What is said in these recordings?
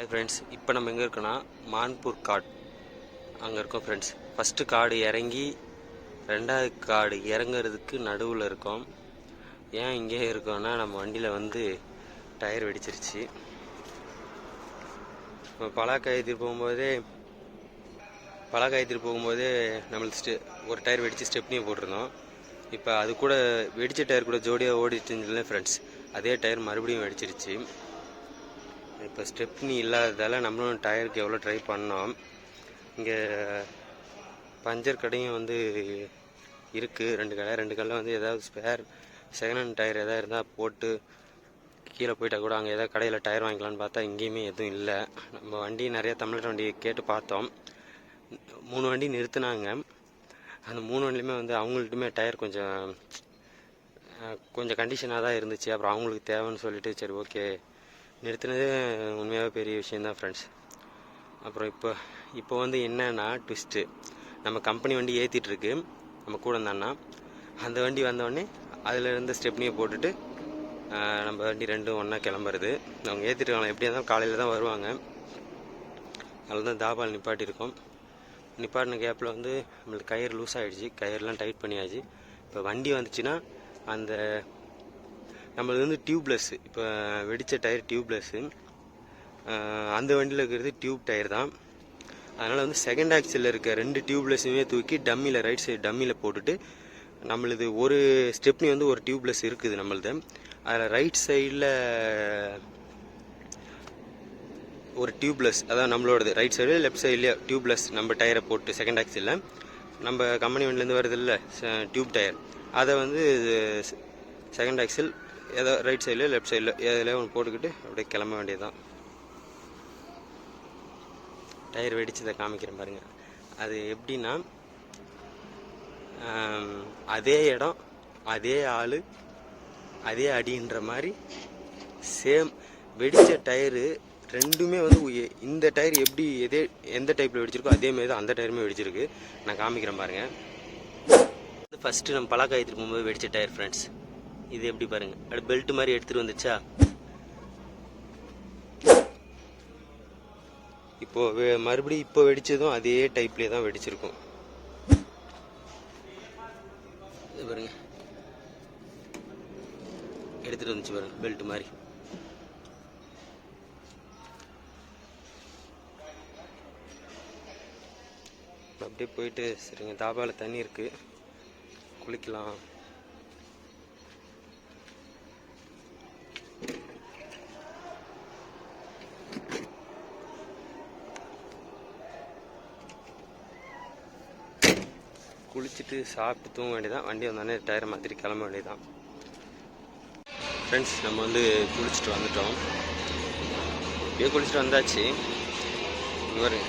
Hi friends, இப்போ நம்ம எங்கே இருக்கோன்னா மான்பூர் காடு அங்கே இருக்கோம் ஃப்ரெண்ட்ஸ். ஃபஸ்ட்டு காடு இறங்கி ரெண்டாவது காடு இறங்குறதுக்கு நடுவில் இருக்கோம். ஏன் இங்கே இருக்கோன்னா நம்ம வண்டியில் வந்து டயர் வெடிச்சிருச்சு. இப்போ பலாக்காயத்திற்கு போகும்போதே நம்மளுக்கு ஒரு டயர் வெடித்து ஸ்டெப்னியை போட்டிருந்தோம். இப்போ அது கூட வெடித்த டயர் கூட ஜோடியாக ஓடிட்டு இருந்ததுல ஃப்ரெண்ட்ஸ், அதே டயர் மறுபடியும் வெடிச்சிருச்சு. இப்போ ஸ்டெப்னி இல்லாததால் நம்மளும் டயருக்கு எவ்வளோ ட்ரை பண்ணோம். இங்கே பஞ்சர் கடையும் வந்து இருக்குது, ரெண்டு கடையில் வந்து ஏதாவது ஸ்பேர் செகண்ட் ஹேண்ட் டயர் எதாவது இருந்தால் போட்டு கீழே போயிட்டால் கூட அங்கே ஏதாவது கடையில் டயர் வாங்கிக்கலான்னு பார்த்தா இங்கேயுமே எதுவும் இல்லை. நம்ம வண்டி நிறையா தமிழர் வண்டி கேட்டு பார்த்தோம். 3 வண்டி நிறுத்தினாங்க. அந்த 3 வண்டியுமே வந்து அவங்கள்ட்டுமே டயர் கொஞ்சம் கண்டிஷனாக தான் இருந்துச்சு. அப்புறம் அவங்களுக்கு தேவைன்னு சொல்லிட்டு சரி ஓகே நிறுத்தினது உண்மையாகவே பெரிய விஷயந்தான் ஃப்ரெண்ட்ஸ். அப்புறம் இப்போ வந்து என்னன்னா ட்விஸ்ட்டு, நம்ம கம்பெனி வண்டி ஏற்றிட்டுருக்கு நம்ம கூட இருந்தான்னா, அந்த வண்டி வந்தோடனே அதில் இருந்த ஸ்டெப்னியை போட்டுட்டு நம்ம வண்டி ரெண்டும் ஒன்றா கிளம்புறது. அவங்க ஏற்றிட்டுருக்காங்க, எப்படியா இருந்தாலும் காலையில் தான் வருவாங்க. அதில் தான் தாபால் நிப்பாட்டியிருக்கோம். நிப்பாட்டின கேப்பில் வந்து நம்மளுக்கு கயிறு லூஸ் ஆகிடுச்சு, கயிறுலாம் டைட் பண்ணியாச்சு. இப்போ வண்டி வந்துச்சுன்னா அந்த நம்மளுக்கு வந்து டியூப்லெஸ்ஸு, இப்போ வெடித்த டயர் டியூப்லெஸ்ஸு, அந்த வண்டியில் இருக்கிறது டியூப் டயர் தான். அதனால் வந்து செகண்ட் ஆக்சிலில் இருக்க 2 டியூப்லெஸ்ஸுமே தூக்கி டம்மியில் ரைட் சைடு டம்மியில் போட்டுட்டு, நம்மளுது ஒரு ஸ்டெப்னி வந்து ஒரு டியூப்லெஸ் இருக்குது நம்மளது. அதில் ரைட் சைடில் ஒரு டியூப்லெஸ், அதான் நம்மளோடது ரைட் சைடு லெஃப்ட் சைட்லேயே டியூப்லெஸ் நம்ம டயரை போட்டு செகண்ட் ஆக்சிலில் நம்ம கம்பெனி வண்டிலேருந்து வருது இல்லை டியூப் டயர், அதை வந்து செகண்ட் ஆக்சில் ஏதோ ரைட் சைடில் லெஃப்ட் சைடில் எதில் ஒன்று போட்டுக்கிட்டு அப்படியே கிளம்ப வேண்டியதுதான். டயர் வெடிச்சதை காமிக்கிறேன் பாருங்கள். அது எப்படின்னா அதே இடம் அதே ஆள் அதே அடின்ற மாதிரி சேம் வெடித்த டயரு ரெண்டுமே வந்து இந்த டயர் எப்படி எந்த டைப்பில் வெடிச்சிருக்கோ அதேமாரி தான் அந்த டயருமே வெடிச்சிருக்கு. நான் காமிக்கிறேன் பாருங்கள். ஃபஸ்ட்டு நம்ம பலாக்காயத்துக்கு போகும்போது வெடித்த டயர் ஃப்ரெண்ட்ஸ், இது எப்படி பாருங்க, அப்படி பெல்ட் மாதிரி எடுத்துட்டு வந்துச்சா. இப்போ மறுபடியும் இப்போ வெடிச்சதும் அதே டைப்லேயே தான் வெடிச்சிருக்கும். இது பாருங்க, எடுத்துட்டு வந்துச்சு பாருங்க பெல்ட் மாதிரி. அப்படியே போயிட்டு சரிங்க, தாபாவில் தண்ணி இருக்கு, குளிக்கலாம். குளிச்சுட்டு சாப்பிட்டு தூங்க வேண்டியதான். வண்டி வந்தோடனே டயரை மாற்றிட்டு கிளம்ப வேண்டியதான் ஃப்ரெண்ட்ஸ். நம்ம வந்து குளிச்சுட்டு வந்துட்டோம். இப்படியே குளிச்சுட்டு வந்தாச்சு. பாருங்க,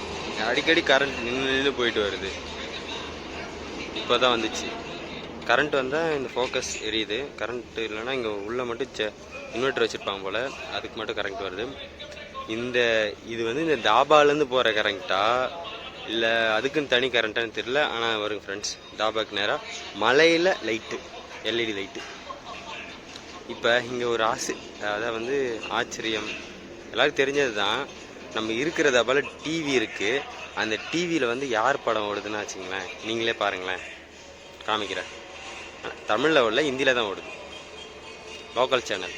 அடிக்கடி கரண்ட் நின்று போயிட்டு வருது. இப்போ தான் வந்துச்சு. கரண்ட் வந்தால் இந்த ஃபோக்கஸ் எரியுது, கரண்ட் இல்லைன்னா இங்கே உள்ளே மட்டும் இன்வெர்டர் வச்சுருப்பாங்க போல், அதுக்கு மட்டும் கரண்ட் வருது. இது வந்து இந்த தாபாலேருந்து போகிற கரண்ட்டா இல்லை அதுக்குன்னு தனி கரண்ட்டானு தெரியல, ஆனால் வருங்க ஃப்ரெண்ட்ஸ். தாபாக்கு நேராக மலையில் லைட்டு, எல்இடி லைட்டு. இப்போ இங்கே ஒரு அதான் வந்து ஆச்சரியம், எல்லாருக்கும் தெரிஞ்சது தான். நம்ம இருக்கிற தாபாவில் டிவி இருக்குது. அந்த டிவியில் வந்து யார் படம் ஓடுதுன்னு வச்சுங்களேன், நீங்களே பாருங்களேன், காமிக்கிறேன். தமிழில் ஓடல, ஹிந்தியில் தான் ஓடுது, லோக்கல் சேனல்.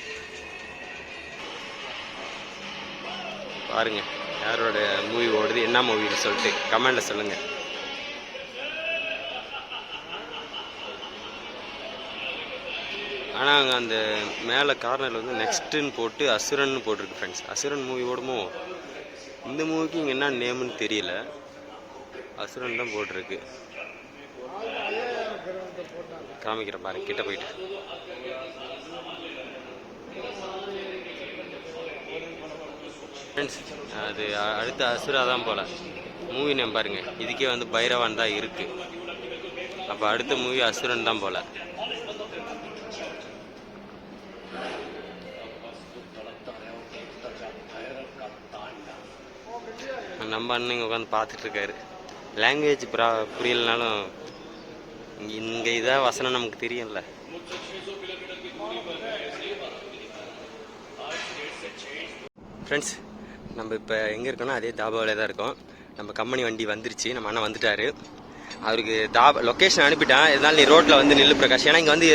பாருங்கள் யாரோட மூவி ஓடுது, என்ன மூவின்னு சொல்லிட்டு கமெண்டில் சொல்லுங்கள். ஆனால் அங்கே அந்த மேலே கார்னரில் வந்து நெக்ஸ்ட்டுன்னு போட்டு அசுரன் போட்டிருக்கு ஃப்ரெண்ட்ஸ். அசுரன் மூவி ஓடுமோ? இந்த மூவிக்கு இங்கே என்ன நேம்னு தெரியல, அசுரன் தான் போட்டிருக்கு. காமிக்கிறேன் பாருங்க, கிட்ட போயிட்டு. ஃப்ரெண்ட்ஸ், அது அடுத்த அசுரா தான் போல் மூவி நேம் பாருங்க. இதுக்கே வந்து பைரவான் தான் இருக்குது. அப்போ அடுத்த மூவி அசுரன் தான் போல். நம்ம அண்ணன் இங்கே உட்காந்து பார்த்துட்ருக்காரு. லாங்குவேஜ் புரியலனாலும் இங்கே இதாக வசனம் நமக்கு தெரியும்ல. ஃப்ரெண்ட்ஸ், நம்ம இப்போ எங்கே இருக்கோம்னா அதே தாபாவில் தான் இருக்கோம். நம்ம கம்பெனி வண்டி வந்துருச்சு, நம்ம அண்ணன் வந்துட்டார். அவருக்கு லொக்கேஷன் அனுப்பிட்டான். இருந்தாலும் நீ ரோட்டில் வந்து நில்லு பிரகாஷ். ஏன்னா இங்கே வந்து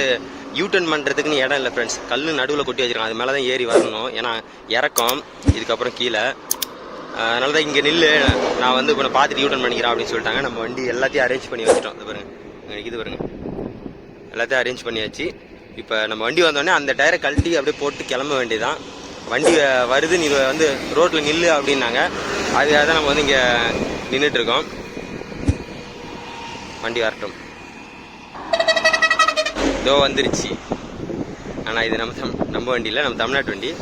யூட்டர்ன் பண்ணுறதுக்குன்னு இடம் இல்லை ஃப்ரெண்ட்ஸ். கல் நடுவில் கொட்டி வச்சிருக்கான், அது மேலே தான் ஏறி வரணும். ஏன்னா இறக்கம் இதுக்கப்புறம் கீழே, அதனால தான் இங்கே நில்லு, நான் வந்து இப்போ பார்த்துட்டு யூட்டர்ன் பண்ணிக்கிறேன் அப்படின்னு சொல்லிட்டாங்க. நம்ம வண்டி எல்லாத்தையும் அரேஞ்ச் பண்ணி வச்சுட்டோம். இது பாருங்க, இது பாருங்க, எல்லாத்தையும் அரேஞ்ச் பண்ணியாச்சு. இப்போ நம்ம வண்டி வந்தோடனே அந்த டயரை கழட்டி அப்படியே போட்டு கிளம்ப வேண்டியதான். வண்டி வருது, நீ வந்து ரோட்டில் நில்லு அப்படின்னாங்க. அதுக்காக தான் நம்ம வந்து இங்கே நின்றுட்டுருக்கோம். வண்டி வரட்டும். இதோ வந்துருச்சு. ஆனால் இது நம்ம வண்டி இல்லை, நம்ம தமிழ்நாட்டு வண்டி.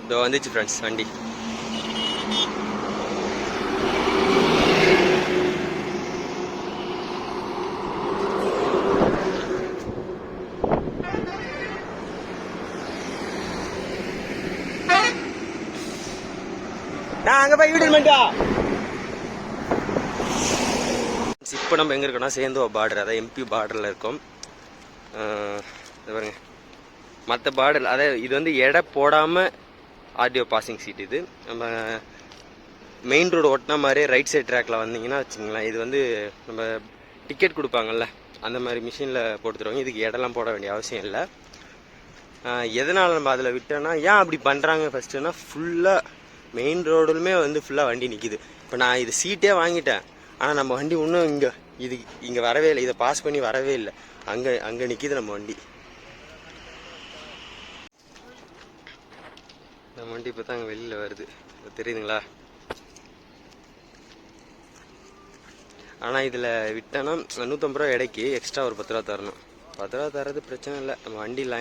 இதோ வந்துச்சு ஃப்ரெண்ட்ஸ் வண்டி. நான் அங்கே போய் யூட்டர்ன் பண்ணிட்டா. இப்போ நம்ம எங்கே இருக்கோம்னா சேந்தோ பார்டர், அதாவது எம்பி பார்டரில் இருக்கோம். பாருங்க, மற்ற பார்டர் அதாவது இது வந்து எடை போடாமல் ஆர்டிஓ பாசிங் சீட். இது நம்ம மெயின் ரோடு ஒட்டின மாதிரியே ரைட் சைட் ட்ராக்கில் வந்தீங்கன்னா வச்சுங்களேன், இது வந்து நம்ம டிக்கெட் கொடுப்பாங்கல்ல அந்த மாதிரி மிஷினில் போட்டு தருவாங்க. இதுக்கு இடம்லாம் போட வேண்டிய அவசியம் இல்லை. எதனால் நம்ம அதில் விட்டோன்னா, ஏன் அப்படி பண்ணுறாங்க ஃபஸ்ட்டுன்னா, ஃபுல்லாக மெயின் ரோடுலுமே வந்து ஃபுல்லாக வண்டி நிற்கிது. இப்போ நான் இது சீட்டே வாங்கிட்டேன், ஆனால் நம்ம வண்டி இன்னும் இங்கே வரவே இல்லை. இதை பாஸ் பண்ணி வரவே இல்லை. அங்கே நிற்கிது நம்ம வண்டி. நம்ம வண்டி இப்போ தான் அங்கே வெளியில் வருது, தெரியுதுங்களா? ஆனால் இதில் விட்டோன்னா 150 ரூபா எடைக்கு எக்ஸ்ட்ரா ஒரு 10 ரூபா தரணும். 10 ரூபா தரது பிரச்சனை இல்லை. நம்ம வண்டியில்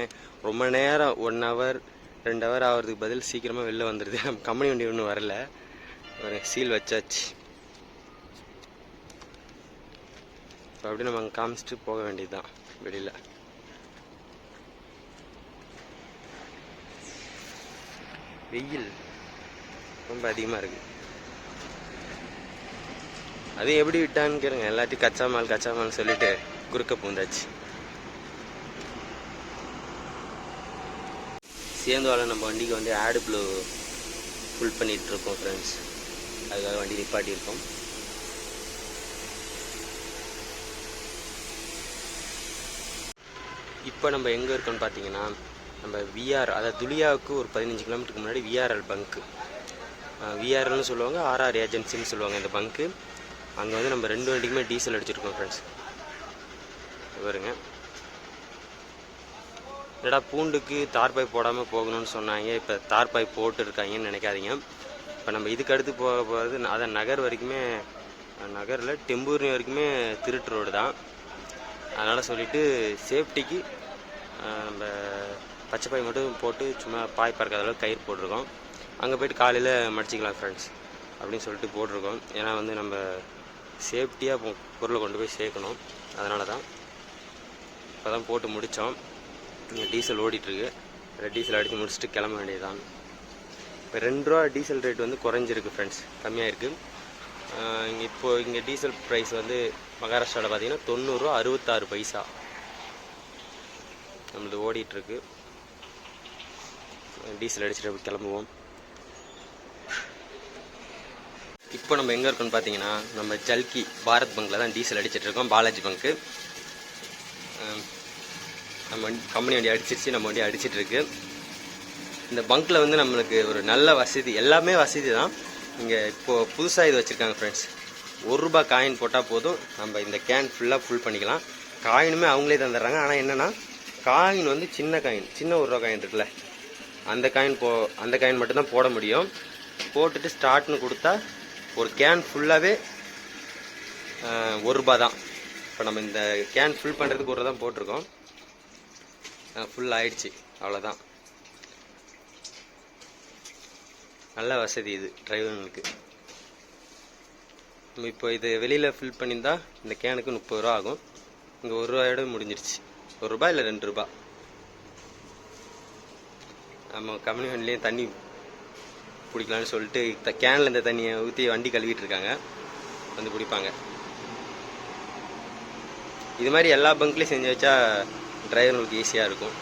ரொம்ப நேரம் 1 ஹவர் 2 ஹவர் ஆகிறதுக்கு பதில் சீக்கிரமாக வெளில வந்துடுது. நம்ம கம்பெனி வண்டி ஒன்றும் வரல, ஒரு சீல் வச்சாச்சு. இப்போ அப்படி நம்ம அங்கே காமிச்சிட்டு போக வேண்டியது தான் வெளியில். வெயில் ரொம்ப அதிகமாக இருக்குது. அது எப்படி விட்டான்னு கேளுங்க. எல்லாத்தையும் கச்சா மால் சொல்லிட்டு குறுக்க பூந்தாச்சு. சேந்தோவில் நம்ம வண்டிக்கு வந்து ஆடு ப்ளூ ஃபுல் பண்ணிகிட்டு இருக்கோம் ஃப்ரெண்ட்ஸ். அதுக்காக வண்டி நிப்பாட்டியிருக்கோம். இப்போ நம்ம எங்கே இருக்கோம்னு பார்த்தீங்கன்னா, நம்ம விஆர், அதாவது துலியாவுக்கு ஒரு 15 கிலோமீட்டருக்கு முன்னாடி விஆர்எல் பங்க்கு, விஆர்எல்னு சொல்லுவாங்க, ஆர்ஆர் ஏஜென்சின்னு சொல்லுவாங்க இந்த பங்க்கு. அங்கே வந்து நம்ம 2 வண்டிக்குமே டீசல் அடிச்சிருக்கோம் ஃப்ரெண்ட்ஸ். வருங்க, என்னடா பூண்டுக்கு தார்பாய் போடாமல் போகணும்னு சொன்னாங்க, இப்போ தார்பாய் போட்டுருக்காங்கன்னு நினைக்காதீங்க. இப்போ நம்ம இதுக்கு அடுத்து போக போகிறது அதை நகர் வரைக்குமே, நகரில் டெம்பூர்னி வரைக்குமே திருட்டு ரோடு தான். அதனால் சொல்லிவிட்டு சேஃப்டிக்கு நம்ம பச்சை பாய் மட்டும் போட்டு சும்மா பாய் பறக்காத அளவுக்கு கயிறு போட்டிருக்கோம். அங்கே போய்ட்டு காலையில் மடிச்சிக்கலாம் ஃப்ரெண்ட்ஸ் அப்படின்னு சொல்லிட்டு போட்டிருக்கோம். ஏன்னா வந்து நம்ம சேஃப்டியாக பொருளை கொண்டு போய் சேர்க்கணும். அதனால தான் இப்போ தான் போட்டு முடித்தோம். இங்கே டீசல் ஓடிட்டுருக்கு. டீசல் அடித்து முடிச்சுட்டு கிளம்ப வேண்டியதுதான். இப்போ 2 ரூபா டீசல் ரேட் வந்து குறைஞ்சிருக்கு ஃப்ரெண்ட்ஸ், கம்மியாக இருக்குது. இப்போது இங்கே டீசல் ப்ரைஸ் வந்து மகாராஷ்டிராவில் பார்த்தீங்கன்னா 90 ரூபா 66 பைசா நம்மளது ஓடிட்டுருக்கு. டீசல் அடிச்சுட்டு கிளம்புவோம். இப்போ நம்ம எங்கே இருக்கோம்னு பார்த்தீங்கன்னா, நம்ம ஜல்கி பாரத் பங்கில் தான் டீசல் அடிச்சிட்ருக்கோம். பாலாஜி பங்க்கு. நம்ம கம்பெனி வண்டி அடிச்சிருச்சு, நம்ம வண்டி அடிச்சிட்ருக்கு. இந்த பங்க்கில் வந்து நம்மளுக்கு ஒரு நல்ல வசதி, எல்லாமே வசதி தான். இங்கே இப்போது புதுசாக இது வச்சுருக்காங்க ஃப்ரெண்ட்ஸ். 1 ரூபா காயின் போட்டால் போதும், நம்ம இந்த கேன் ஃபுல்லாக ஃபுல் பண்ணிக்கலாம். காயினுமே அவங்களே தந்துடுறாங்க. ஆனால் என்னென்னா, காயின் வந்து சின்ன காயின், சின்ன 1 ரூபா காயின் இருக்குல்ல, அந்த காயின் மட்டும்தான் போட முடியும். போட்டுட்டு ஸ்டார்ட்னு கொடுத்தா ஒரு கேன் ஃபுல்லாகவே 1 ரூபா தான். இப்போ நம்ம இந்த கேன் ஃபுல் பண்ணுறதுக்கு 1 ரூபா தான் போட்டிருக்கோம். ஃபுல் ஆயிடுச்சு, அவ்வளோதான். நல்ல வசதி இது டிரைவர்களுக்கு. இப்போ இது வெளியில் ஃபில் பண்ணியிருந்தா இந்த கேனுக்கு 30 ரூபா ஆகும். இங்கே 1 ரூபாயோட முடிஞ்சிருச்சு. 1 ரூபா இல்லை 2 ரூபா. நம்ம கம்பெனி வண்டிலேயும் தண்ணி பிடிக்கலான்னு சொல்லிட்டு கேனில் இந்த தண்ணியை ஊற்றி வண்டி கழுவிட்டு இருக்காங்க, வந்து பிடிப்பாங்க. இது மாதிரி எல்லா பங்க்லேயும் செஞ்சு வச்சா டிரைவர்களுக்கு ஈஸியாக இருக்கும்.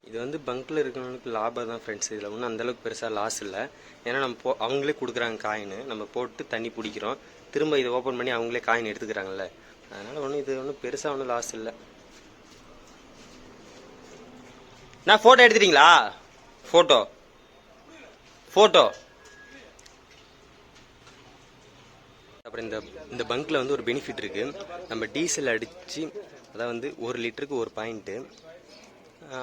இது வந்து பங்க்கில் இருக்கிறவங்களுக்கு லாபம் தான் ஃப்ரெண்ட்ஸ். இதில் ஒன்றும் அந்தளவுக்கு பெருசாக லாஸ் இல்லை. ஏன்னா நம்ம அவங்களே கொடுக்குறாங்க காயின், நம்ம போட்டு தண்ணி பிடிக்கிறோம், திரும்ப இதை ஓப்பன் பண்ணி அவங்களே காயின் எடுத்துக்கிறாங்கல்ல, அதனால் ஒன்றும் இது ஒன்றும் பெருசாக ஒன்றும் லாஸ் இல்லை. நான் ஃபோட்டோ எடுத்துட்டீங்களா? ஃபோட்டோ அப்புறம் இந்த பங்க்கில் வந்து ஒரு பெனிஃபிட் இருக்குது. நம்ம டீசல் அடித்து, அதாவது வந்து 1 லிட்டருக்கு 1 பாயிண்ட்டு,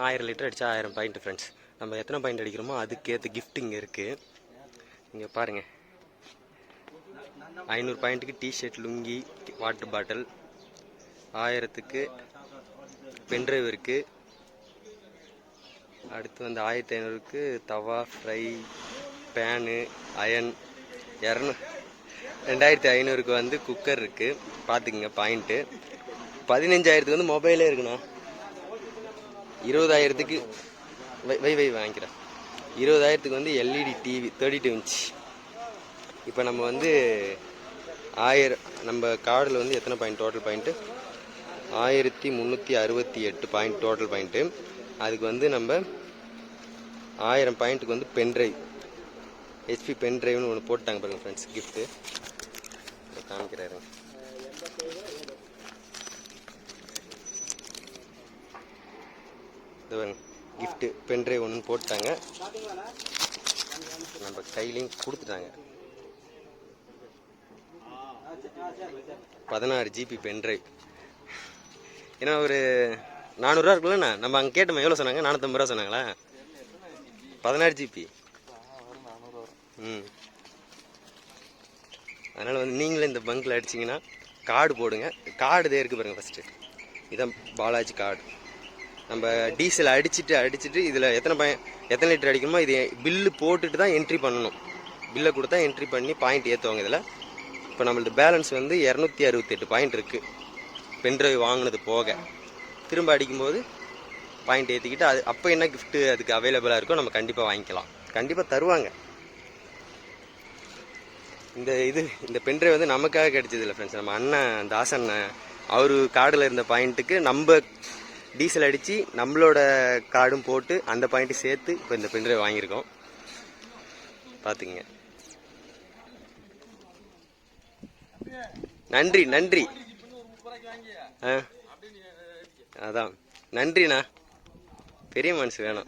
1000 லிட்டர் அடித்தா 1000 பாயிண்ட் ஃப்ரெண்ட்ஸ். நம்ம எத்தனை பாயிண்ட் அடிக்கிறோமோ அதுக்கேற்ற கிஃப்ட் இங்கே இருக்குது. இங்கே பாருங்கள், 500 பாயிண்ட்டுக்கு டிஷர்ட், லுங்கி, வாட்டர் பாட்டில், 1000க்கு பென்ட்ரைவ் இருக்குது. அடுத்து வந்து 1500க்கு தவா, ஃப்ரை பேனு, அயன். 2500க்கு வந்து குக்கர் இருக்குது. பார்த்துக்குங்க பாயிண்ட்டு. 15000க்கு வந்து மொபைலே இருக்குண்ணா. 20000க்கு வாங்கிக்கிறேன். 20000க்கு வந்து எல்இடி டிவி 32 இன்ச். இப்போ நம்ம வந்து 1000 நம்ம கார்டில் வந்து எத்தனை point total point? 1368 point total point. அதுக்கு வந்து நம்ம 1000 பாயிண்ட்டுக்கு வந்து பென்ட்ரைவ், ஹெச்பி பென்ட்ரைவ்னு ஒன்று போட்டாங்க பாருங்கள் ஃப்ரெண்ட்ஸ், கிஃப்ட்டு காமிக்கிறாரு. இது பாருங்க, கிஃப்ட்டு பென்ட்ரைவ் ஒன்று போட்டாங்க, நம்ம கையிலையும் கொடுத்துட்டாங்க. 16 ஜிபி பென்ட்ரைவ். ஏன்னா ஒரு 400 ரூபா இருக்குல்லண்ணா. நம்ம அங்கே கேட்டோம், எவ்வளோ சொன்னாங்க? 450 ரூபா சொன்னாங்களா? 16 ஜிபி. அதனால் வந்து நீங்களே இந்த பங்க்கில் அடிச்சிங்கன்னா கார்டு போடுங்க. கார்டு இதே இருக்குது பாருங்கள். ஃபஸ்ட்டு இதான் பாலாஜி கார்டு. நம்ம டீசல் அடிச்சுட்டு இதில் எத்தனை லிட்டர் அடிக்கணுமோ இது பில்லு போட்டுட்டு தான் என்ட்ரி பண்ணணும். பில்லை கொடுத்தா என்ட்ரி பண்ணி பாயிண்ட் ஏற்றுவாங்க இதில். இப்போ நம்மளது பேலன்ஸ் வந்து 268 பாயிண்ட் இருக்குது, பென்ட்ரைவ் வாங்கினது போக. திரும்ப அடிக்கும்போது பாயிண்ட் ஏற்றிக்கிட்டு அது அப்போ என்ன கிஃப்ட்டு அதுக்கு அவைலபிளாக இருக்கோ நம்ம கண்டிப்பாக வாங்கிக்கலாம். கண்டிப்பாக தருவாங்க. இந்த பென்ட்ரைவ் வந்து நமக்காக கிடைச்சது இல்லை ஃப்ரெண்ட்ஸ். நம்ம அண்ணன் தாசன் அவர் கார்டில் இருந்த பாயிண்ட்டுக்கு நம்ம டீசல் அடித்து நம்மளோட கார்டும் போட்டு அந்த பாயிண்ட்டு சேர்த்து இப்போ இந்த பென்ட்ரைவ் வாங்கியிருக்கோம். பார்த்துக்குங்க. நன்றி. அதான் நன்றிண்ணா, பெரிய மனசு வேணும்.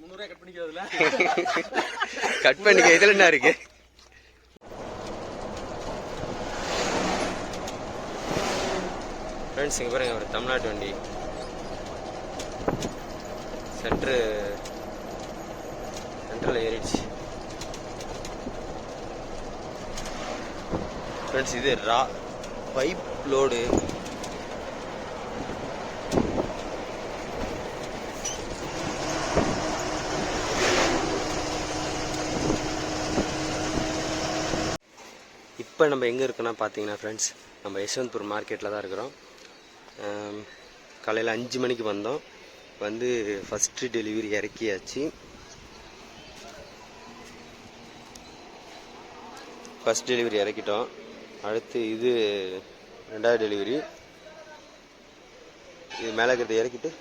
கட் பண்ணிக்க. இதில் என்ன இருக்கு? ஃப்ரெண்ட்ஸ் இங்கே பாருங்க, ஒரு தமிழ்நாட்டு வண்டி சென்ட்ரல் ஏறிடுச்சு ஃப்ரெண்ட்ஸ். இது பைப் லோடு. இப்போ நம்ம எங்கே இருக்கோன்னா பார்த்தீங்கன்னா ஃப்ரெண்ட்ஸ், நம்ம யஷ்வந்த்பூர் மார்க்கெட்டில் தான் இருக்கிறோம். காலையில் 5 மணிக்கு வந்தோம். வந்து ஃபஸ்ட்டு டெலிவரி இறக்கியாச்சு. ஃபஸ்ட் டெலிவரி இறக்கிட்டோம். அடுத்து இது 2வது டெலிவரி. இது மேலே இருக்கிறத இறக்கிட்டு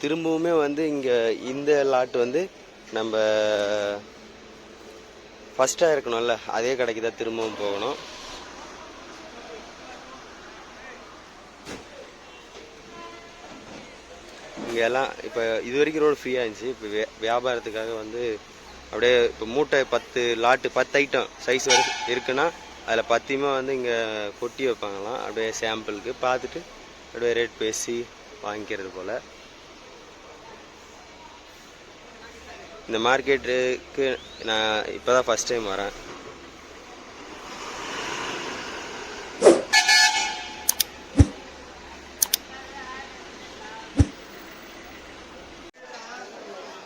திரும்பவுமே வந்து இங்கே இந்த லாட் வந்து நம்ம ஃபஸ்ட்டாக இருக்கணும்ல, அதே கடைக்கு தான் திரும்பவும் போகணும். இங்கே எல்லாம் இப்போ இது வரைக்கும் ரோடு ஃப்ரீயாக இருந்துச்சு. இப்போ வியாபாரத்துக்காக வந்து அப்படியே இப்போ மூட்டை 10 லாட்டு 10 ஐட்டம் சைஸ் வரை இருக்குன்னா அதில் 10மே வந்து இங்கே கொட்டி வைப்பாங்களாம். அப்படியே சாம்பிளுக்கு பார்த்துட்டு அப்படியே ரேட் பேசி வாங்கிக்கிறது போல். இந்த மார்க்கெட்டுக்கு நான் இப்போ தான் ஃபஸ்ட் டைம் வரேன்.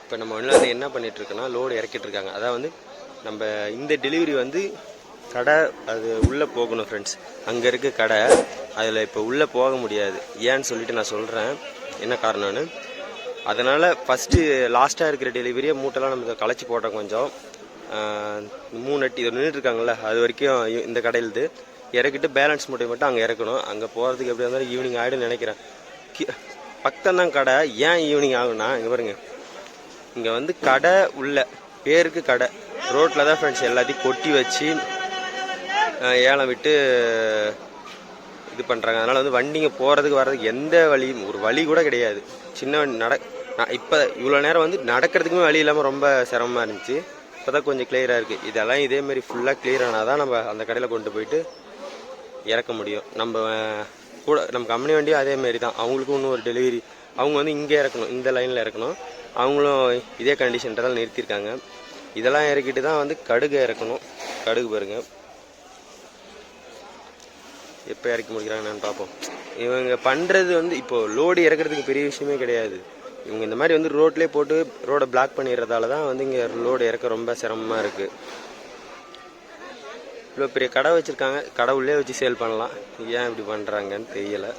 இப்போ நம்ம வந்து என்ன பண்ணிகிட்ருக்கோன்னா லோடு இறக்கிட்டு இருக்காங்க. அதாவது வந்து நம்ம இந்த டெலிவரி வந்து கடை அது உள்ளே போகணும் ஃப்ரெண்ட்ஸ். அங்கே இருக்க கடை அதில் இப்போ உள்ளே போக முடியாது. ஏன்னு சொல்லிட்டு நான் சொல்கிறேன் என்ன காரணம்னு. அதனால் ஃபஸ்ட்டு லாஸ்ட்டாக இருக்கிற டெலிவரியை மூட்டைலாம் நம்ம களைச்சி போட்டோம். கொஞ்சம் 3 அட்டி இதை நின்றுட்டுருக்காங்கள்ல, அது வரைக்கும் இந்த கடையிலுது இறக்கிட்டு பேலன்ஸ் மூட்டை மட்டும் அங்கே இறக்கணும். அங்கே போகிறதுக்கு எப்படி இருந்தாலும் ஈவினிங் ஆகிடும்னு நினைக்கிறேன். பக்கம் தான் கடை. ஏன் ஈவினிங் ஆகும்னா இங்கே பாருங்கள், இங்கே வந்து கடை உள்ள பேருக்கு கடை, ரோட்டில் தான் ஃப்ரெண்ட்ஸ் எல்லாத்தையும் கொட்டி வச்சு ஏலம் விட்டு இது பண்ணுறாங்க. அதனால் வந்து வண்டிங்க போகிறதுக்கு வர்றதுக்கு எந்த வழியும் ஒரு வழி கூட கிடையாது. சின்ன இப்போ இவ்வளோ நேரம் வந்து நடக்கிறதுக்குமே வழி இல்லாமல் ரொம்ப சிரமமாக இருந்துச்சு. இப்போ தான் கொஞ்சம் கிளியராக இருக்குது. இதெல்லாம் இதேமாரி ஃபுல்லாக கிளியர் ஆனால் தான் நம்ம அந்த கடையில் கொண்டு போயிட்டு இறக்க முடியும். நம்ம கூட நம்ம கம்பெனி வண்டியும் அதேமாரி தான். அவங்களுக்கும் இன்னும் ஒரு டெலிவரி, அவங்க வந்து இங்கே இறக்கணும், இந்த லைனில் இறக்கணும். அவங்களும் இதே கண்டிஷன்றதால் நிறுத்தியிருக்காங்க. இதெல்லாம் இறக்கிட்டு தான் வந்து கடுகு இறக்கணும். கடுகு பாருங்கள் எப்போ இறக்கி முடிக்கிறாங்கன்னு பார்ப்போம். இவங்க பண்ணுறது வந்து இப்போது லோடு இறக்கிறதுக்கு பெரிய விஷயமே கிடையாது. இவங்க இந்த மாதிரி வந்து ரோட்லேயே போட்டு ரோடை பிளாக் பண்ணிடுறதால தான் வந்து இங்கே லோடு இறக்க ரொம்ப சிரமமாக இருக்குது. இவ்வளோ பெரிய கடை வச்சுருக்காங்க, கடை உள்ளே வச்சு சேல் பண்ணலாம். ஏன் இப்படி பண்ணுறாங்கன்னு தெரியலை.